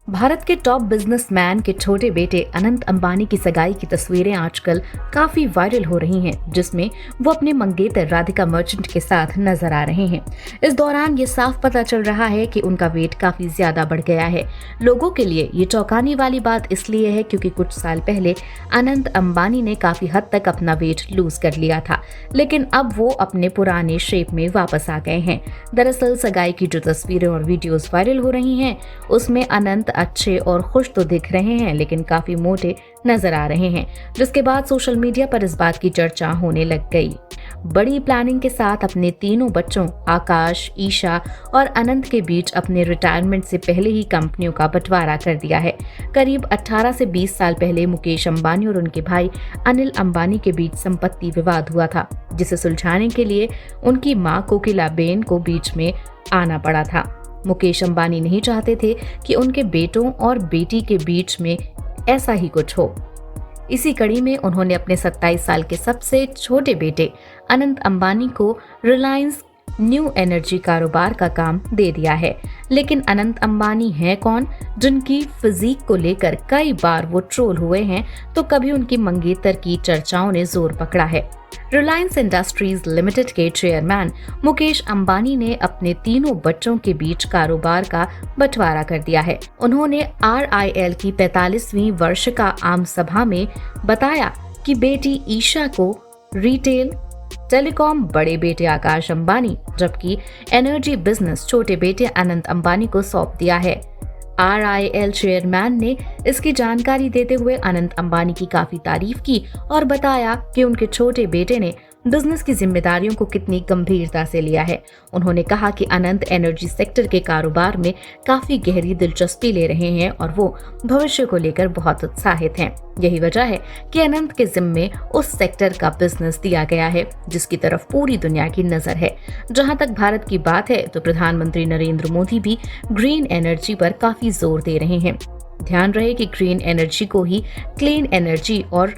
भारत के top businessman के छोटे बेटे अनंत अंबानी की सगाई की तस्वीरें आजकल काफी वायरल हो रही हैं, जिसमें वो अपने मंगेतर राधिका मर्चेंट के साथ नजर आ रहे हैं। इस दौरान ये साफ पता चल रहा है कि उनका वेट काफी ज्यादा बढ़ गया है। लोगों के लिए ये चौंकाने वाली बात इसलिए है क्योंकि कुछ साल पहले अनंत अंबानी ने काफी हद तक अपना वेट लूज कर लिया था, लेकिन अब वो अपने पुराने शेप में वापस आ गए हैं। दरअसल सगाई की जो तस्वीरें और वीडियोस वायरल हो रही हैं, उसमें अनंत अच्छे और खुश तो दिख रहे हैं, लेकिन काफी मोटे नजर आ रहे हैं, जिसके बाद सोशल मीडिया पर इस बात की चर्चा होने लग गई। बड़ी प्लानिंग के साथ अपने तीनों बच्चों आकाश, ईशा और अनंत के बीच अपने रिटायरमेंट से पहले ही कंपनियों का बंटवारा कर दिया है। करीब 18 से 20 साल पहले मुकेश अंबानी और उनके भाई अनिल अंबानी के बीच संपत्ति विवाद हुआ था, जिसे सुलझाने के लिए उनकी मां कोकिलाबेन को बीच में आना पड़ा था। मुकेश अंबानी नहीं चाहते थे कि उनके बेटों और बेटी के बीच में ऐसा ही कुछ हो। इसी कड़ी में उन्होंने अपने 27 साल के सबसे छोटे बेटे अनंत अंबानी को रिलायंस न्यू एनर्जी कारोबार का काम दे दिया है। लेकिन अनंत अंबानी हैं कौन, जिनकी फिजिक को लेकर कई बार वो ट्रोल हुए हैं, तो कभी उनकी मंगेतर की चर्चाओं ने जोर पकड़ा है। रिलायंस इंडस्ट्रीज लिमिटेड के चेयरमैन मुकेश अंबानी ने अपने तीनों बच्चों के बीच कारोबार का बंटवारा कर दिया है। उन्होंने RIL की 45वीं वर्षिका आम सभा में बताया कि बेटी ईशा को रिटेल टेलीकॉम बड़े बेटे आकाश अंबानी, जबकि एनर्जी बिजनेस छोटे बेटे अनंत अंबानी को सौंप दिया है। RIL चेयरमैन ने इसकी जानकारी देते हुए अनंत अंबानी की काफी तारीफ की और बताया कि उनके छोटे बेटे ने बिजनेस की जिम्मेदारियों को कितनी गंभीरता से लिया है। उन्होंने कहा कि अनंत एनर्जी सेक्टर के कारोबार में काफी गहरी दिलचस्पी ले रहे हैं और वो भविष्य को लेकर बहुत उत्साहित हैं। यही वजह है कि अनंत के जिम्मे उस सेक्टर का बिजनेस दिया गया है जिसकी तरफ पूरी दुनिया की नजर है। जहां तक भारत की बात है तो प्रधानमंत्री नरेंद्र मोदी भी ग्रीन एनर्जी पर काफी जोर दे रहे हैं। ध्यान रहे कि ग्रीन एनर्जी को ही क्लीन एनर्जी और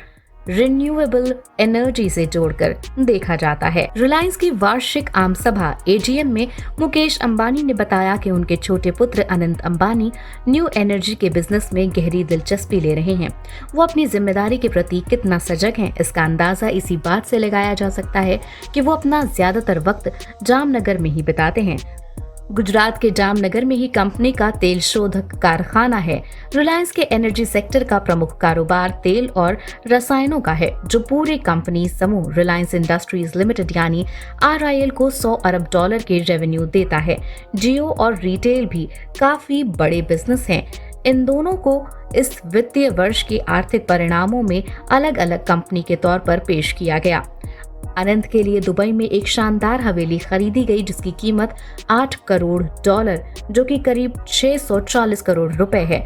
रिन्यूएबल एनर्जी से जोड़कर देखा जाता है। रिलायंस की वार्षिक आम सभा AGM में मुकेश अंबानी ने बताया कि उनके छोटे पुत्र अनंत अंबानी न्यू एनर्जी के बिजनेस में गहरी दिलचस्पी ले रहे हैं। वो अपनी जिम्मेदारी के प्रति कितना सजग हैं, इसका अंदाजा इसी बात से लगाया जा सकता है कि वो अपना ज्यादातर वक्त जामनगर में ही बिताते हैं। गुजरात के जामनगर में ही कंपनी का तेल शोधक कारखाना है। रिलायंस के एनर्जी सेक्टर का प्रमुख कारोबार तेल और रसायनों का है, जो पूरे कंपनी समूह रिलायंस इंडस्ट्रीज लिमिटेड यानी RIL को $100 अरब के रेवेन्यू देता है। जियो और रिटेल भी काफी बड़े बिजनेस हैं। इन दोनों को इस वित्तीय वर्ष के आर्थिक परिणामों में अलग अलग कंपनी के तौर पर पेश किया गया। अनंत के लिए दुबई में एक शानदार हवेली खरीदी गई, जिसकी कीमत $8 करोड़, जो कि करीब 640 करोड़ रुपए है।